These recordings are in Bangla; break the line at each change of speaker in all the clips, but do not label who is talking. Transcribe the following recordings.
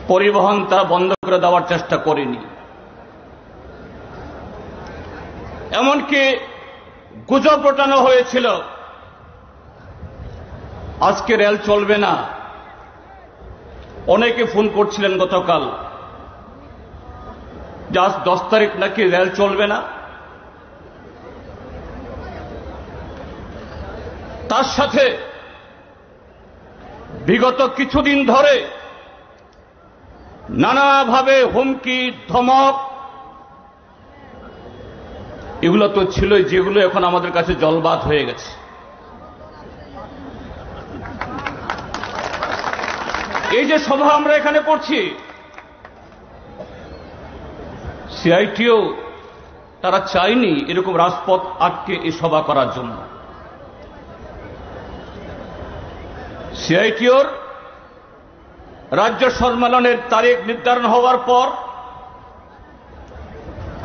পরিবহন তারা বন্ধ করে দেওয়ার চেষ্টা করেনি। এমনকি গুজব রটানো হয়েছিল আজকে রেল চলবে না। অনেকে ফোন করছিলেন গতকাল যে আজ 10 তারিখ নাকি রেল চলবে না। তার সাথে বিগত কিছুদিন ধরে নানাভাবে হুমকি ধমক এগুলো তো ছিলই, যেগুলো এখন আমাদের কাছে জলবাদ হয়ে গেছে। এই যে সভা আমরা এখানে করছি, সিআইটিও তারা চায়নি এরকম রাজপথ আটকে এই সভা করার জন্য। সিআইটিওর রাজ্য সম্মেলনের তারিখ নির্ধারণ হওয়ার পর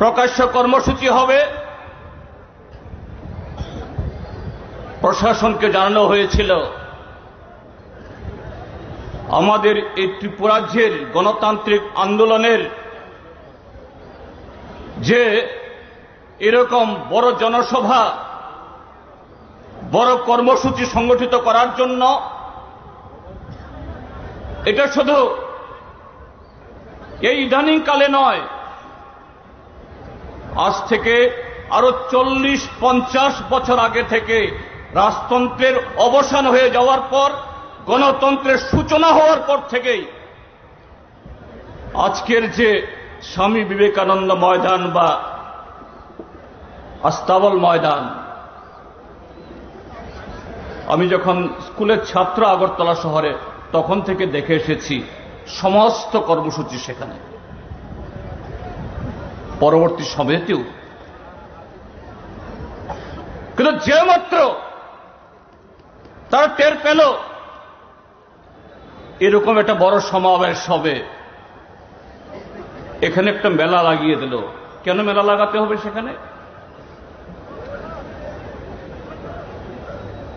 প্রকাশ্য কর্মসূচি হবে। প্রশাসনকে জানানো হয়েছিল আমাদের এই ত্রিপুরাজ্যের গণতান্ত্রিক আন্দোলনের যে এরকম বড় জনসভা, বড় কর্মসূচি সংগঠিত করার জন্য এটা শুধু এই ইদানিংকালে নয়, আজ থেকে আরো 40-50 বছর আগে থেকে রাজতন্ত্রের অবসান হয়ে যাওয়ার পর, গণতন্ত্রের সূচনা হওয়ার পর থেকেই আজকের যে স্বামী বিবেকানন্দ ময়দান বা আস্তাবল ময়দান, আমি যখন স্কুলের ছাত্র আগরতলা শহরে তখন থেকে দেখে এসেছি সমস্ত কর্মসূচি সেখানে। পরবর্তী সময়েতেও কিন্তু যে মাত্র তারা টের পেল এরকম একটা বড় সমাবেশ হবে, এখানে একটা মেলা লাগিয়ে দিল। কেন মেলা লাগাতে হবে? সেখানে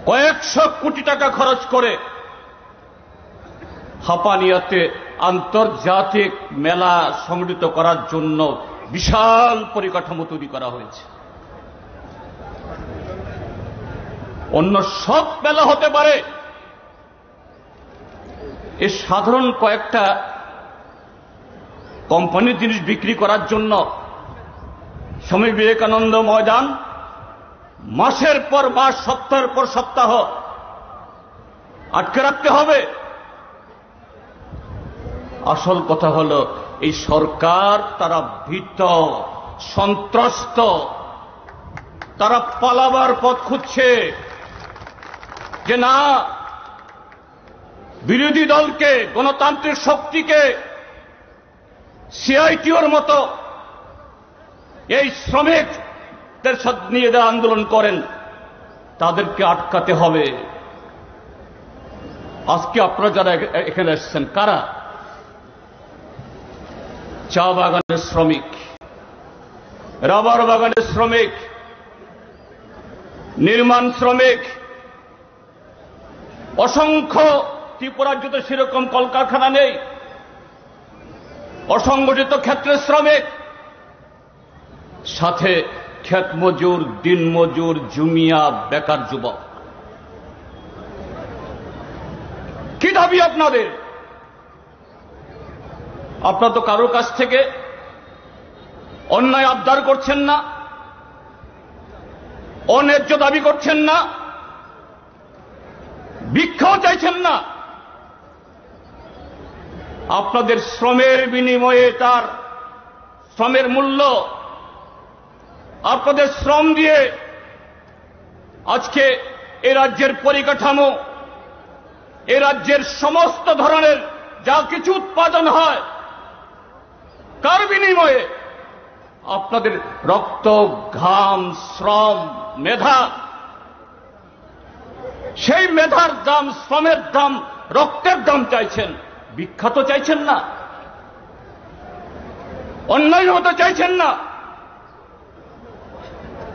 কয়েকশো কোটি টাকা খরচ করে হাপানিয়াতে আন্তর্জাতিক মেলা সংগঠিত করার জন্য বিশাল পরিকাঠামো তৈরি করা হয়েছে। অন্য সব মেলা হতে পারে, এই সাধারণ কয়েকটা কোম্পানির জিনিস বিক্রি করার জন্য স্বামী বিবেকানন্দ ময়দান মাসের পর মাস, সপ্তাহের পর সপ্তাহ আটকে রাখতে হবে। আসল কথা হলো এই সরকার তারা ভীত, সন্ত্রস্ত, তারা পালাবার পথ খুঁজছে যে না, বিরোধী দলকে, গণতান্ত্রিক শক্তিকে সিআইটিওর মতো এই শ্রমিকদের সাথে নিয়ে যারা আন্দোলন করেন তাদেরকে আটকাতে হবে। আজকে আপনারা যারা এখানে এসেছেন কারা? চা বাগানের শ্রমিক, রাবার বাগানের শ্রমিক, নির্মাণ শ্রমিক, অসংখ্য ত্রিপুরাজ্যতে সেরকম কলকারখানা নেই, অসংগঠিত ক্ষেত্রের শ্রমিক, সাথে ক্ষেত মজুর, দিন মজুর, জুমিয়া, বেকার যুবক। কি দাবি আপনাদের? আপনারা তো কারোর কাছ থেকে অন্যায় আবদার করছেন না, অন্যায্য দাবি করছেন না, ভিক্ষাও চাইছেন না। আপনাদের শ্রমের বিনিময়ে তার শ্রমের মূল্য, আপনাদের শ্রম দিয়ে আজকে এ রাজ্যের পরিকাঠামো, এ রাজ্যের সমস্ত ধরনের যা কিছু উৎপাদন হয়, কার বিনিময়ে? আপনাদের রক্ত, ঘাম, শ্রম, মেধা। সেই মেধার দাম, শ্রমের দাম, রক্তের দাম চাইছেন, ভিক্ষা তো চাইছেন না, অন্যায় হতে চাইছেন না।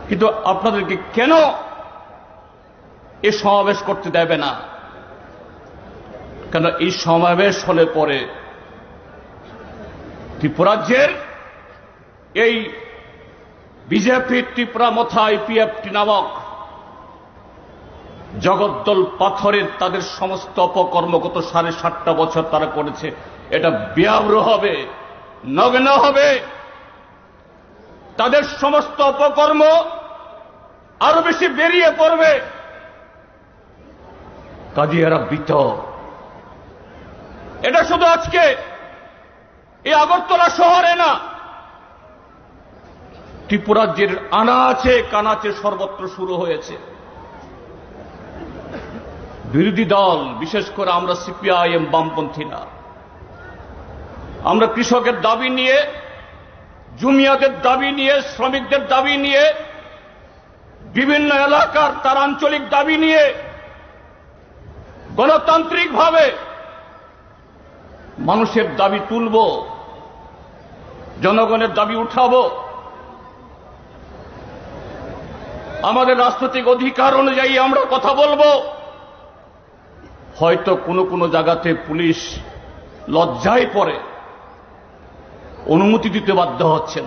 কিন্তু আপনাদেরকে কেন এই সমাবেশ করতে দেবে না? কেন এই সমাবেশ হলে পরে ত্রিপুরাজ্যের এই বিজেপি ত্রিপুরা মথা আইপিএফটি নামক জগদ্দল পাথরের তাদের সমস্ত অপকর্মগত ৭.৫ বছর তারা করেছে, এটা বেআব্রু হবে, নগ্ন হবে। তাদের সমস্ত অপকর্ম আরো বেশি বেরিয়ে পড়বে। কাজে এরা বৃত। এটা শুধু আজকে এই আগরতলা শহরে না, ত্রিপুরাজ্যের আনাচে কানাচে সর্বত্র শুরু হয়েছে। বিরোধী দল, বিশেষ করে আমরা সিপিআইএম বামপন্থীরা, আমরা কৃষকের দাবি নিয়ে, জুমিয়াদের দাবি নিয়ে, শ্রমিকদের দাবি নিয়ে, বিভিন্ন এলাকার তার আঞ্চলিক দাবি নিয়ে গণতান্ত্রিকভাবে মানুষের দাবি তুলব, জনগণের দাবি উঠাবো। আমাদের রাজনৈতিক অধিকার অনুযায়ী আমরা কথা বলবো। হয়তো কোনো কোনো জায়গাতে পুলিশ লজ্জায় পড়ে অনুমতি দিতে বাধ্য হচ্ছেন,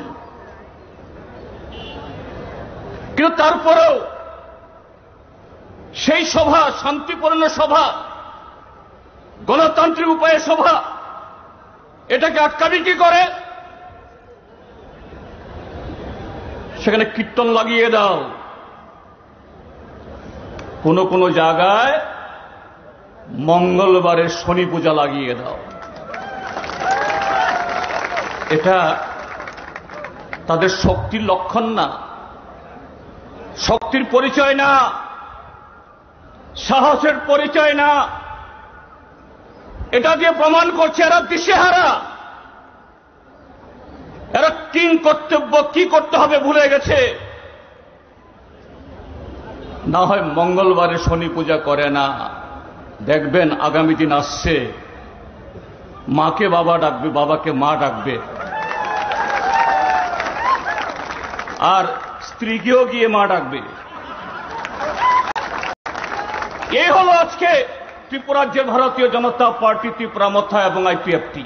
কিন্তু তারপরেও সেই সভা, শান্তিপূর্ণ সভা, গণতান্ত্রিক উপায়ে সভা, এটাকে আটকাবি কি করে? সেখানে কীর্তন লাগিয়ে দাও, কোন কোন জায়গায় মঙ্গলবারের শনি পূজা লাগিয়ে দাও। এটা তাদের শক্তির লক্ষণ না, শক্তির পরিচয় না, সাহসের পরিচয় না। এটা দিয়ে প্রমাণ করছে এরা দিশেহারা, এরা কিং কর্তব্য কি করতে হবে ভুলে গেছে। না হয় মঙ্গলবারে শনি পূজা করে না, দেখবেন আগামী দিন আসছে মাকে বাবা ডাকবে, বাবাকে মা ডাকবে, আর স্ত্রীকেও গিয়ে মা ডাকবে। এই হল আজকে ত্রিপুরাজ্যের ভারতীয় জনতা পার্টি, ত্রিপুরা মথা এবং আইপিএফটি।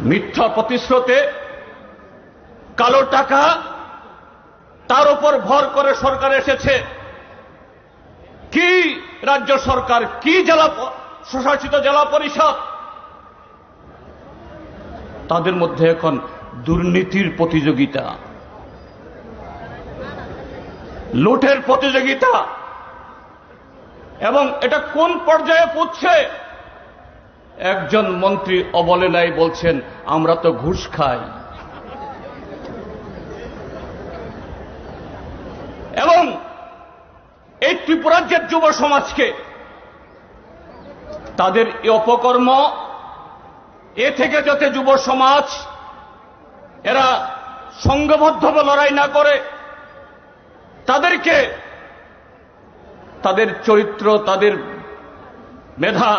মিথ্যা প্রতিশ্রুতে, কালো টাকা, তার উপর ভর করে সরকার এসেছে। কি রাজ্য সরকার, কি জেলা স্বশাসিত জেলা পরিষদ, তাদের মধ্যে এখন দুর্নীতির প্রতিযোগিতা, লুটের প্রতিযোগিতা। এবং এটা কোন পর্যায়ে পৌঁছছে? একজন মন্ত্রী অবলেলায় বলছেন, আমরা তো ঘুষ খাই। এবং এই ত্রিপুরাজ্যের যুব সমাজকে তাদের এই অপকর্ম, এ থেকে যাতে যুব সমাজ এরা সংঘবদ্ধভাবে লড়াই না করে, তাদেরকে তাদের চরিত্র, তাদের মেধা,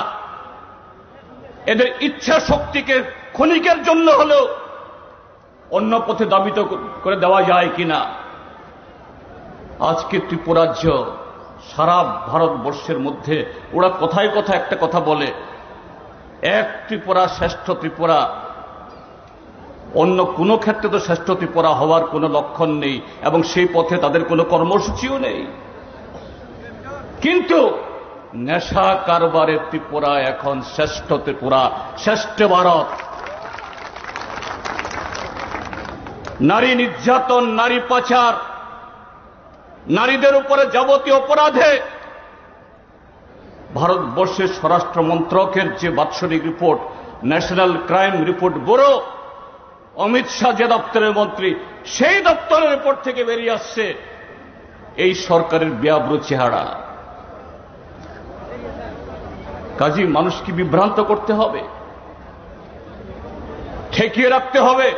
এদের ইচ্ছা শক্তিকে ক্ষণিকের জন্য হলেও অন্য পথে দাবিত করে দেওয়া যায় কিনা। আজকে ত্রিপুরাজ্য সারা ভারতবর্ষের মধ্যে ওরা কথায় কথায় একটা কথা বলে, এক ত্রিপুরা শ্রেষ্ঠ ত্রিপুরা। অন্য কোনো ক্ষেত্রে তো শ্রেষ্ঠ ত্রিপুরা হওয়ার কোনো লক্ষণ নেই এবং সেই পথে তাদের কোনো কর্মসূচিও নেই। কিন্তু নেশা কারবারের ত্রিপুরা এখন শ্রেষ্ঠ ত্রিপুরা, শ্রেষ্ঠ ভারত। নারী নির্যাতন, নারী পাচার, নারীদের উপরে যাবতীয় অপরাধে ভারতবর্ষের স্বরাষ্ট্র মন্ত্রকের যে বাৎসরিক report, national crime report bureau, Amit Shah যে দপ্তরের মন্ত্রী, সেই দপ্তরের রিপোর্ট থেকে বেরিয়ে আসছে এই সরকারের বেআব্রু চেহারা। কাজী মানুষকে বিভ্রান্ত করতে হবে, ঠেকিয়ে রাখতে হবে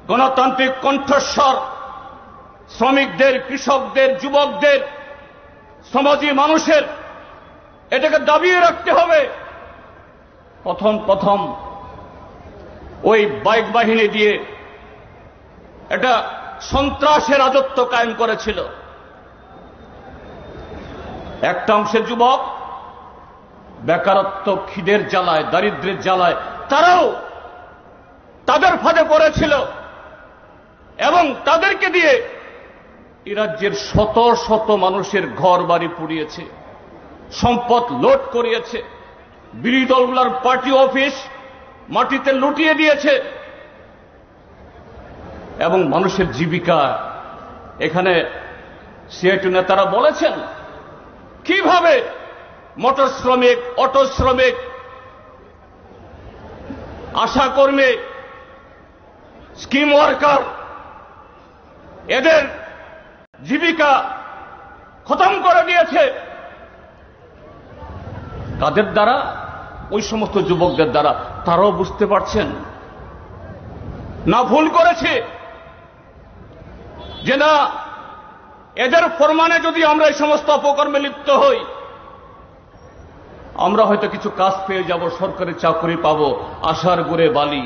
গণতান্ত্রিক কণ্ঠস্বর, শ্রমিকদের, কৃষকদের, যুবকদের, সমাজী মানুষের, এটাকে দাবিয়ে রাখতে হবে। প্রথম ওই বাইক বাহিনী দিয়ে এটা সন্ত্রাসের রাজত্ব কায়েম করেছিল। একটা অংশের যুবক বেকারত্ব, খিদের জ্বালায়, দারিদ্র্যের জ্বালায় তারাও তাদের ফাঁদে পড়েছিল এবং তাদেরকে দিয়ে এই রাজ্যের শত শত মানুষের ঘর বাড়ি পুড়িয়েছে, সম্পদ লুট করিয়েছে, বিরোধী দলগুলোর পার্টি অফিস মাটিতে লুটিয়ে দিয়েছে এবং মানুষের জীবিকা। এখানে সিআইটি নেতারা বলেছেন কিভাবে মোটর শ্রমিক, অটো শ্রমিক, আশা কর্মী, স্কিম ওয়ার্কার এদের জীবিকা খতম করে দিয়েছে। কাদের দ্বারা? ওই সমস্ত যুবকদের দ্বারা। তারাও বুঝতে পারছেন না ভুল করেছে, যে না এদের ফরমানে যদি আমরা এই সমস্ত অপকর্মে লিপ্ত হই, আমরা হয়তো কিছু কাজ পেয়ে যাব, সরকারি চাকরি পাব, আশার গুড়ে বালি।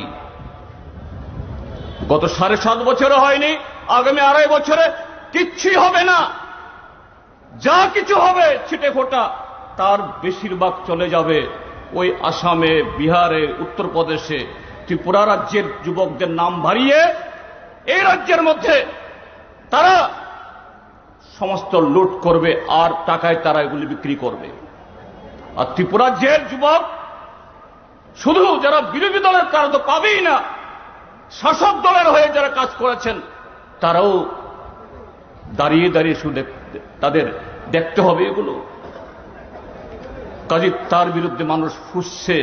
গত 7.5 বছরে হয়নি, আগামী 2.5 বছরে কিচ্ছুই হবে না। যা কিছু হবে ছিটে ফোটা, তার বেশিরভাগ চলে যাবে ওই আসামে, বিহারে, উত্তরপ্রদেশে, ত্রিপুরা রাজ্যের যুবকদের নাম ভারিয়ে এই রাজ্যের মধ্যে তারা সমস্ত লুট করবে আর টাকায় তারা এগুলি বিক্রি করবে। আর ত্রিপুরা রাজ্যের যুবক শুধু যারা বিরোধী দলের, তারা তো পাবেই না, শাসক দলের হয়ে যারা কাজ করেছেন তারাও দাঁড়িয়ে দাঁড়িয়ে শুধু তাদের দেখতে হবে এগুলো। কাজে তার বিরুদ্ধে মানুষ ফুঁসছে,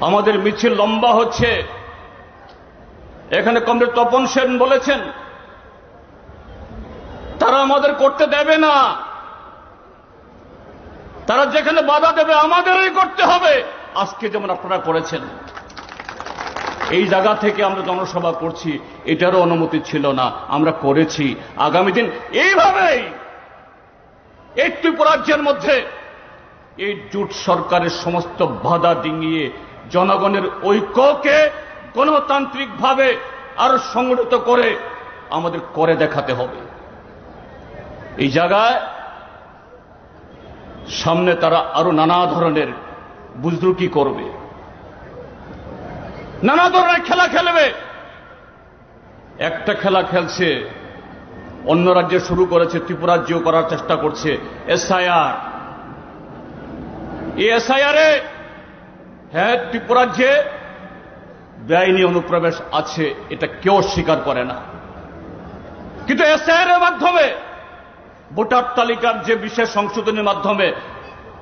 আমাদের মিছিল লম্বা হচ্ছে। এখানে কমরেড তপন সেন বলেছেন তারা আমাদের করতে দেবে না, তারা যেখানে বাধা দেবে আমাদেরই করতে হবে। আজকে যেমন আপনারা করেছেন, এই জায়গা থেকে আমরা জনসভা করছি, এটারও অনুমতি ছিল না, আমরা করেছি। আগামী দিন এইভাবেই এই ত্রিপুরা রাজ্যের মধ্যে এই জোট সরকারের সমস্ত বাধা ডিঙিয়ে জনগণের ঐক্যকে গণতান্ত্রিকভাবে আরো সংগঠিত করে আমাদের করে দেখাতে হবে। এই জায়গায় সামনে তারা আরো নানা ধরনের বুজরুকি করবে, নানা ধরনের খেলা খেলবে। একটা খেলা খেলছে, অন্য রাজ্যে শুরু করেছে, ত্রিপুরা রাজ্যেও করার চেষ্টা করছে, এসআইআর। এই এসআইআরে হ্যাঁ ত্রিপুরা রাজ্যে বেআইনি অনুপ্রবেশ আছে, এটা কেউ স্বীকার করে না। কিন্তু এসআইআর এর মাধ্যমে ভোটার তালিকার যে বিশেষ সংশোধনের মাধ্যমে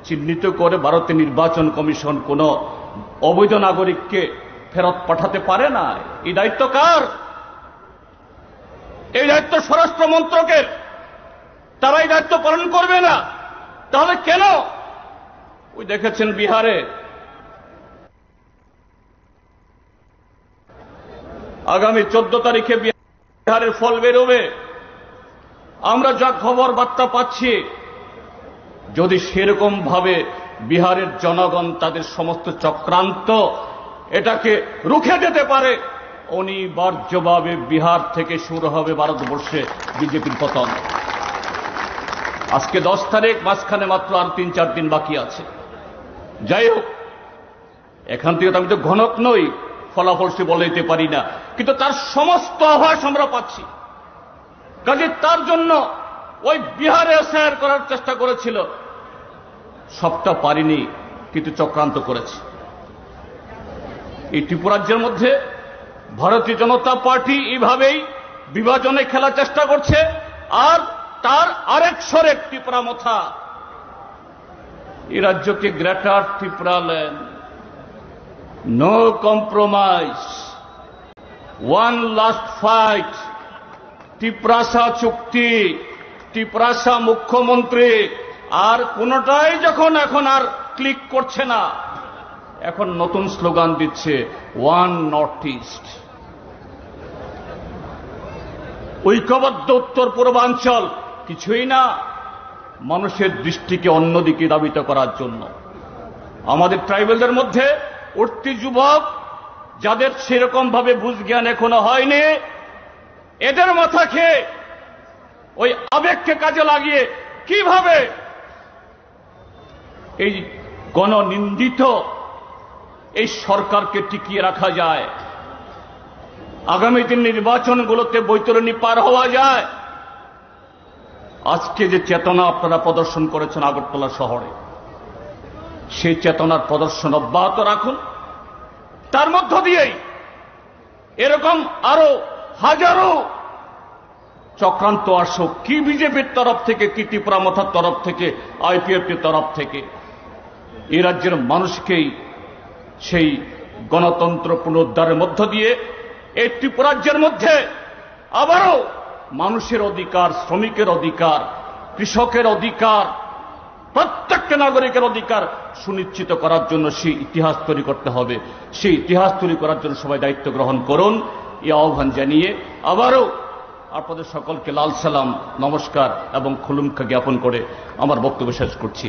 চিহ্নিত করে ভারতের নির্বাচন কমিশন কোন অবৈধ নাগরিককে ফেরত পাঠাতে পারে না। এই দায়িত্ব কার? এই দায়িত্ব স্বরাষ্ট্র মন্ত্রকের। তারা এই দায়িত্ব পালন করবে না, তাহলে কেন? ওই দেখেছেন বিহারে আগামী 14 তারিখে বিহারের ফল বেরোবে। আমরা যা খবর বার্তা পাচ্ছি, যদি সেরকম ভাবে বিহারের জনগণ তাদের সমস্ত চক্রান্ত এটাকে রুখে দিতে পারে, অনিবার্যভাবে বিহার থেকে শুরু হবে ভারতবর্ষে বিজেপির পতন। আজকে 10 তারিখ, মাঝখানে মাত্র আর 3-4 দিন বাকি আছে। যাই হোক, এখান থেকে তো আমি তো ঘনক নই, ফলাফল সে বলে দিতে পারি না, কিন্তু তার সমস্ত আভাস আমরা পাচ্ছি। কাজে তার জন্য ওই বিহারে এসআইআর করার চেষ্টা করেছিল, সবটা পারিনি, কিন্তু চক্রান্ত করেছে। এই ত্রিপুরা রাজ্যের মধ্যে ভারতীয় জনতা পার্টি এইভাবেই বিভাজনে খেলার চেষ্টা করছে। আর তার আরেক সরে ত্রিপুরা মথা, এই রাজ্যকে greater Tripura land, no compromise, one last fight, ত্রিপুরাসা চুক্তি, ত্রিপুরাসা মুখ্যমন্ত্রী। আর কোনটাই যখন এখন আর ক্লিক করছে না, এখন নতুন স্লোগান দিচ্ছে ওয়ান নর্থ ইস্ট, ঐক্যবদ্ধ উত্তর পূর্বাঞ্চল। কিছুই না, মানুষের দৃষ্টিকে অন্যদিকে ধাবিত করার জন্য। আমাদের ট্রাইবেলদের মধ্যে উঠতি যুবক যাদের সেরকম ভাবে বুঝ জ্ঞান এখনো হয়নি, এদের মাথা খেয়ে ওই আবেগকে কাজে লাগিয়ে কিভাবে এই গণনিন্দিত এই সরকারকে টিকিয়ে রাখা যায়, আগামী দিন নির্বাচনগুলোতে বৈতরণী পার হওয়া যায়। আজকে যে চেতনা আপনারা প্রদর্শন করেছেন আগরতলা শহরে, সেই চেতনার প্রদর্শন অব্যাহত রাখুন। তার মধ্য দিয়েই এরকম আরো হাজারো চক্রান্ত আসুক, কি বিজেপির তরফ থেকে, কি ত্রিপুরা মথার তরফ থেকে, আইপিএফটির তরফ থেকে, এই রাজ্যের মানুষকেই সেই গণতন্ত্র পুনরুদ্ধারের মধ্য দিয়ে এই ত্রিপুরাজ্যের মধ্যে আবারও মানুষের অধিকার, শ্রমিকের অধিকার, কৃষকের অধিকার, প্রত্যেকটা নাগরিকের অধিকার সুনিশ্চিত করার জন্য সেই ইতিহাস তৈরি করতে হবে। সেই ইতিহাস তৈরি করার জন্য সবাই দায়িত্ব গ্রহণ করুন, এই আহ্বান জানিয়ে আবারও আপনাদের সকলকে লাল সালাম, নমস্কার এবং খুলুমখা জ্ঞাপন করে আমার বক্তব্য শেষ করছি।